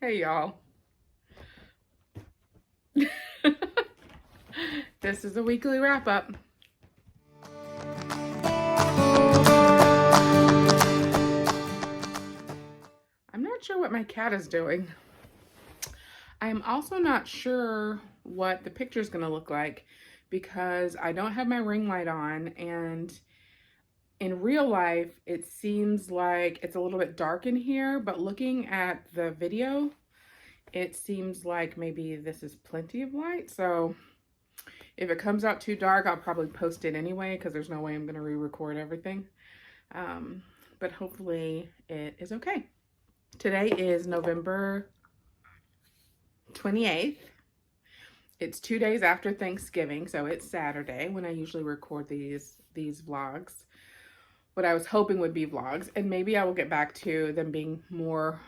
Hey y'all. This is a weekly wrap up. I'm not sure what my cat is doing. I'm also not sure what the picture is going to look like because I don't have my ring light on, and in real life it seems like it's a little bit dark in here, but looking at the video it seems like maybe this is plenty of light. So if it comes out too dark, I'll probably post it anyway because there's no way I'm going to re-record everything. But hopefully it is okay. Today is November 28th. It's 2 days after Thanksgiving, so it's Saturday when I usually record these vlogs. What I was hoping would be vlogs, and maybe I will get back to them being more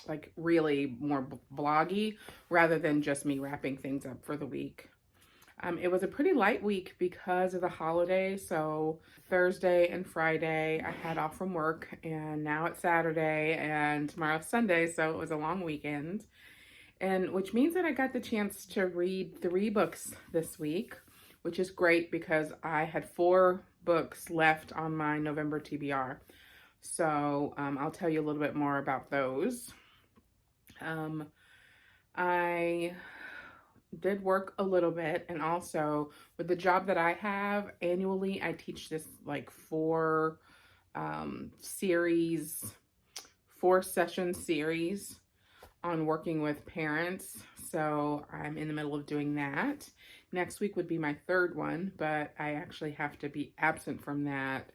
like really more vloggy rather than just me wrapping things up for the week. It was a pretty light week because of the holidays. So Thursday and Friday I had off from work, and now it's Saturday and tomorrow's Sunday. So it was a long weekend, and which means that I got the chance to read 3 books this week, which is great because I had 4 books left on my November TBR. So I'll tell you a little bit more about those. I did work a little bit, and also with the job that I have annually, I teach this like 4 session series on working with parents. So I'm in the middle of doing that. Next week would be my 3rd one, but I actually have to be absent from that.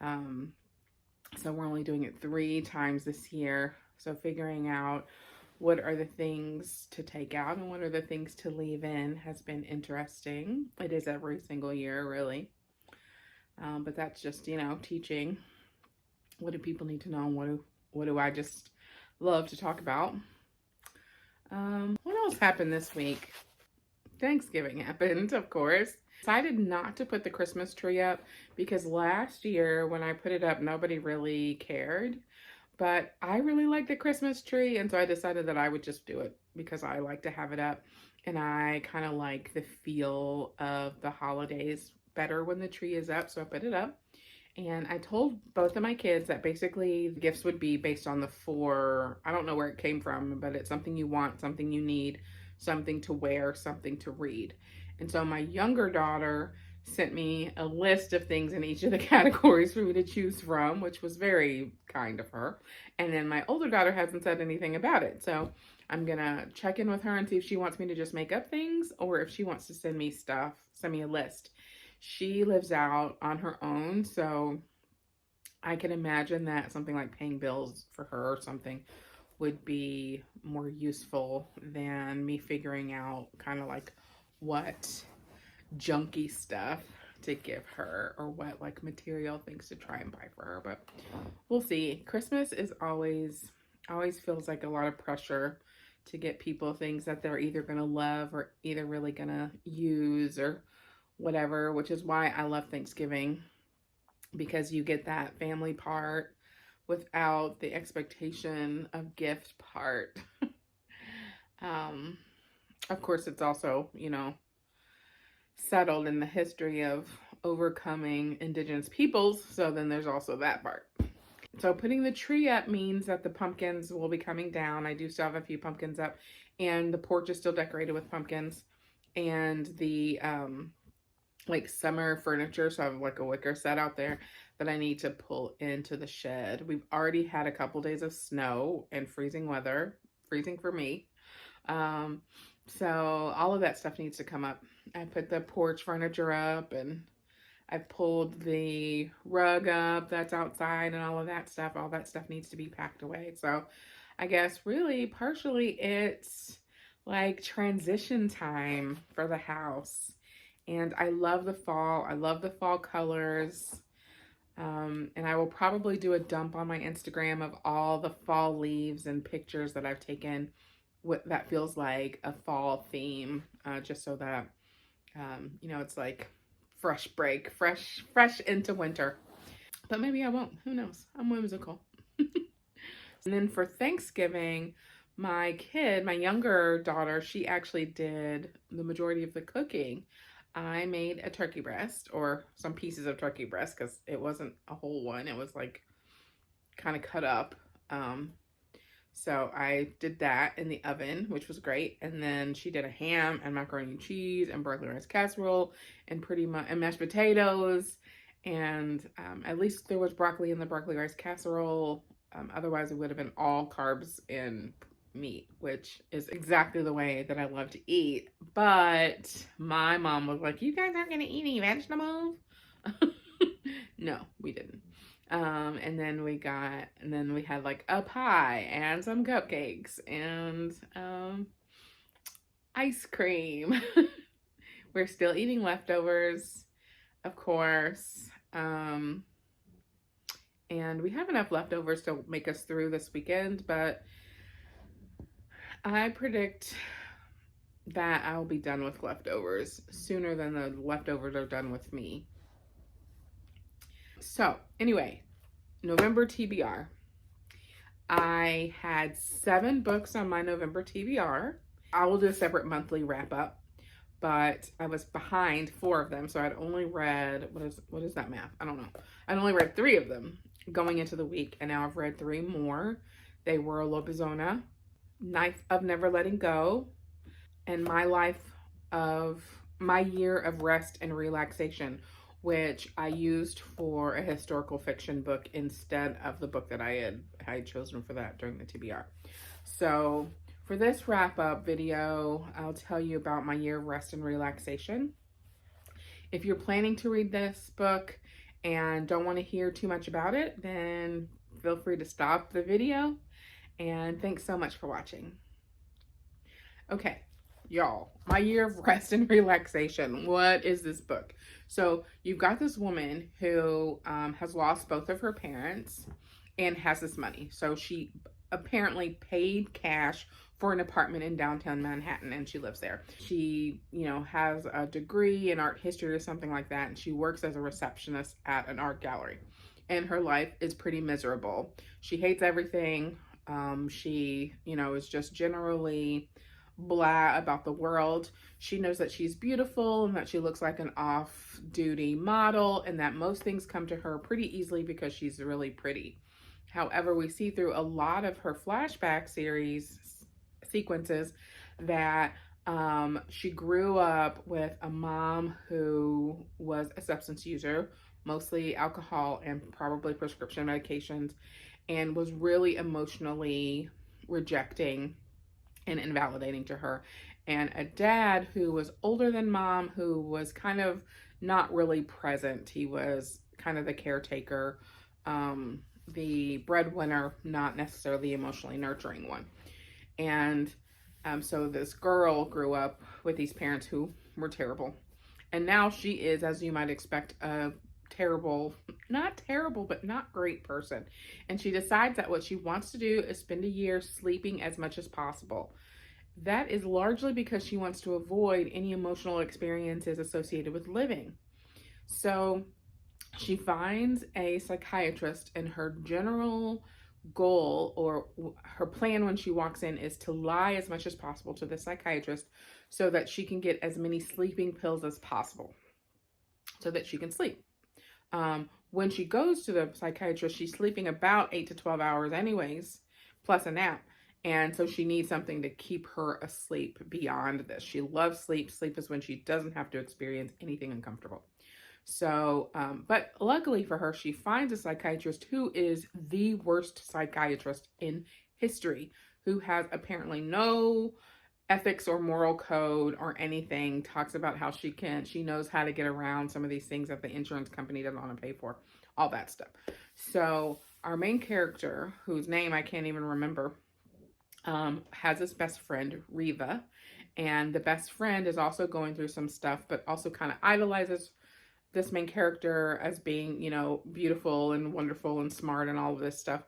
So we're only doing it 3 times this year. So figuring out what are the things to take out and what are the things to leave in has been interesting. It is every single year, really. But that's just, teaching. What do people need to know? What do I just love to talk about? What else happened this week? Thanksgiving happened, of course. Decided not to put the Christmas tree up because last year when I put it up, nobody really cared. But I really like the Christmas tree, and so I decided that I would just do it because I like to have it up, and I kind of like the feel of the holidays better when the tree is up, so I put it up. And I told both of my kids that basically the gifts would be based on the 4, I don't know where it came from, but it's something you want, something you need, something to wear, something to read. And so my younger daughter sent me a list of things in each of the categories for me to choose from, which was very kind of her. And then my older daughter hasn't said anything about it. So I'm gonna check in with her and see if she wants me to just make up things or if she wants to send me stuff, send me a list. She lives out on her own, so I can imagine that something like paying bills for her or something would be more useful than me figuring out kind of like what junky stuff to give her or what like material things to try and buy for her. But we'll see. Christmas is always feels like a lot of pressure to get people things that they're either gonna love or either really gonna use or whatever, which is why I love Thanksgiving, because you get that family part without the expectation of gift part. Of course, it's also, settled in the history of overcoming indigenous peoples, so then there's also that part. So putting the tree up means that the pumpkins will be coming down. I do still have a few pumpkins up, and the porch is still decorated with pumpkins, and the like summer furniture, so I have like a wicker set out there that I need to pull into the shed. We've already had a couple days of snow and freezing weather, freezing for me. So all of that stuff needs to come up. I put the porch furniture up, and I've pulled the rug up that's outside, and all of that stuff needs to be packed away. So I guess really partially it's like transition time for the house. And I love the fall. I love the fall colors. And I will probably do a dump on my Instagram of all the fall leaves and pictures that I've taken. What that feels like a fall theme, just so that, it's like fresh break, fresh into winter. But maybe I won't. Who knows? I'm whimsical. And then for Thanksgiving, my younger daughter, she actually did the majority of the cooking. I made a turkey breast, or some pieces of turkey breast, because it wasn't a whole one. It was like kind of cut up. Um, so I did that in the oven, which was great. And then she did a ham and macaroni and cheese and broccoli rice casserole and pretty much and mashed potatoes. And at least there was broccoli in the broccoli rice casserole. Otherwise, it would have been all carbs and meat, which is exactly the way that I love to eat. But my mom was like, "You guys aren't going to eat any vegetables?" No, we didn't. And then we had like a pie and some cupcakes and ice cream. We're still eating leftovers, of course. And we have enough leftovers to make us through this weekend, but I predict that I'll be done with leftovers sooner than the leftovers are done with me. So, anyway, November TBR. I had 7 books on my November TBR. I will do a separate monthly wrap up, but I was behind 4 of them, so I'd only read what is that math? I don't know. I'd only read 3 of them going into the week, and now I've read 3 more. They were Lopezona, Knife of Never Letting Go, and My Year of Rest and Relaxation, which I used for a historical fiction book instead of the book that I had chosen for that during the TBR. So for this wrap-up video, I'll tell you about My Year of Rest and Relaxation. If you're planning to read this book and don't want to hear too much about it, then feel free to stop the video. And thanks so much for watching. Okay, y'all, My Year of Rest and Relaxation. What is this book? So you've got this woman who has lost both of her parents and has this money. So she apparently paid cash for an apartment in downtown Manhattan, and she lives there. She, has a degree in art history or something like that, and she works as a receptionist at an art gallery. And her life is pretty miserable. She hates everything. She, is just generally blah about the world. She knows that she's beautiful and that she looks like an off-duty model and that most things come to her pretty easily because she's really pretty. However, we see through a lot of her flashback sequences that she grew up with a mom who was a substance user, mostly alcohol and probably prescription medications, and was really emotionally rejecting and invalidating to her. And a dad who was older than mom, who was kind of not really present. He was kind of the caretaker, the breadwinner, not necessarily the emotionally nurturing one. And so this girl grew up with these parents who were terrible. And now she is, as you might expect, a not terrible, but not great person. And she decides that what she wants to do is spend a year sleeping as much as possible. That is largely because she wants to avoid any emotional experiences associated with living. So she finds a psychiatrist, and her general goal, or her plan when she walks in, is to lie as much as possible to the psychiatrist so that she can get as many sleeping pills as possible so that she can sleep. When she goes to the psychiatrist, she's sleeping about 8 to 12 hours anyways, plus a nap. And so she needs something to keep her asleep beyond this. She loves sleep. Sleep is when she doesn't have to experience anything uncomfortable. So, but luckily for her, she finds a psychiatrist who is the worst psychiatrist in history, who has apparently no ethics or moral code or anything, talks about how she knows how to get around some of these things that the insurance company doesn't want to pay for, all that stuff. So our main character, whose name I can't even remember, has this best friend, Riva, and the best friend is also going through some stuff, but also kind of idolizes this main character as being, beautiful and wonderful and smart and all of this stuff,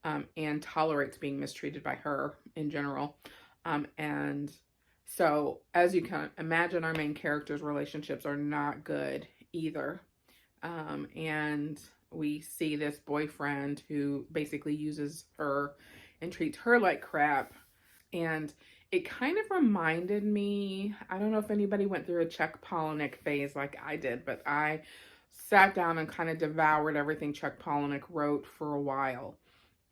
and tolerates being mistreated by her in general. And so, as you can imagine, our main character's relationships are not good either. And we see this boyfriend who basically uses her and treats her like crap. And it kind of reminded me, I don't know if anybody went through a Chuck Palahniuk phase like I did, but I sat down and kind of devoured everything Chuck Palahniuk wrote for a while.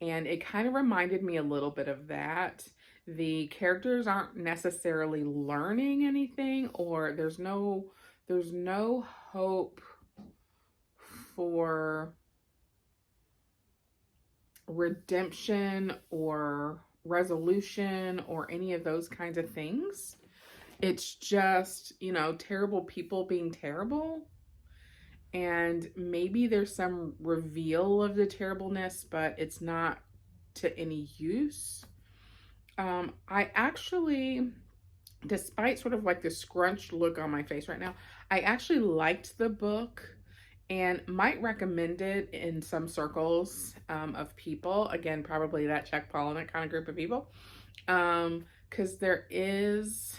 And it kind of reminded me a little bit of that. The characters aren't necessarily learning anything, or there's no hope for redemption or resolution or any of those kinds of things. It's just, terrible people being terrible. And maybe there's some reveal of the terribleness, but it's not to any use. I actually, despite sort of like the scrunched look on my face right now, I actually liked the book and might recommend it in some circles of people. Again, probably that Chuck Palahniuk kind of group of people. Because there is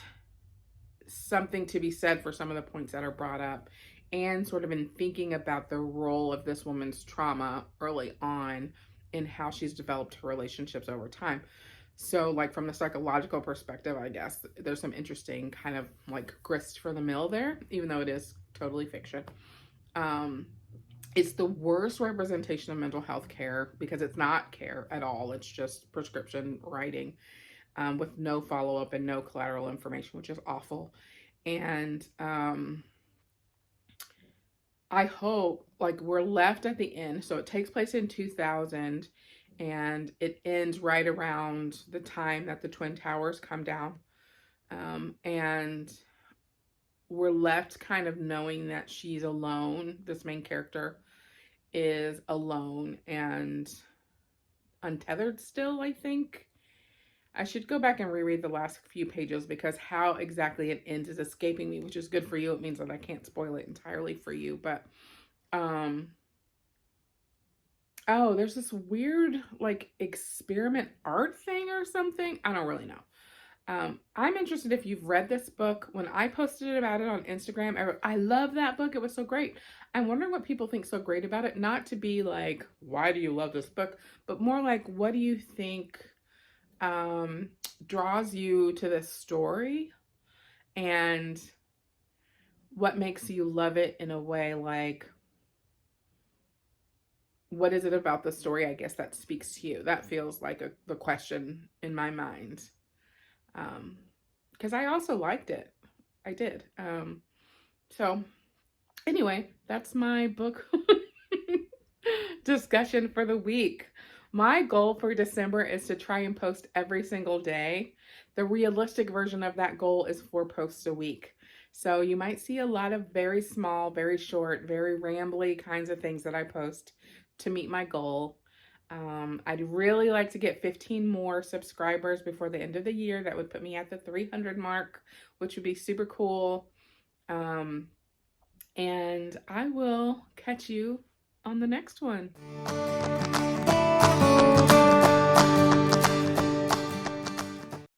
something to be said for some of the points that are brought up, and sort of in thinking about the role of this woman's trauma early on and how she's developed her relationships over time. So, like, from the psychological perspective, I guess there's some interesting kind of like grist for the mill there, even though it is totally fiction. It's the worst representation of mental health care because it's not care at all. It's just prescription writing with no follow-up and no collateral information, which is awful. And I hope, like, we're left at the end. So it takes place in 2000 and it ends right around the time that the Twin Towers come down. And we're left kind of knowing that she's alone. This main character is alone and untethered still, I think. I should go back and reread the last few pages because how exactly it ends is escaping me, which is good for you. It means that I can't spoil it entirely for you. But, oh, there's this weird, like, experiment art thing or something. I don't really know. I'm interested if you've read this book. When I posted about it on Instagram, I wrote, I love that book. It was so great. I'm wondering what people think so great about it. Not to be like, why do you love this book? But more like, what do you think draws you to this story? And what makes you love it in a way? Like, what is it about the story, I guess, that speaks to you? That feels like the question in my mind. Because I also liked it. I did. So anyway, that's my book discussion for the week. My goal for December is to try and post every single day. The realistic version of that goal is 4 posts a week. So you might see a lot of very small, very short, very rambly kinds of things that I post to meet my goal. I'd really like to get 15 more subscribers before the end of the year. That would put me at the 300 mark, which would be super cool. And I will catch you on the next one.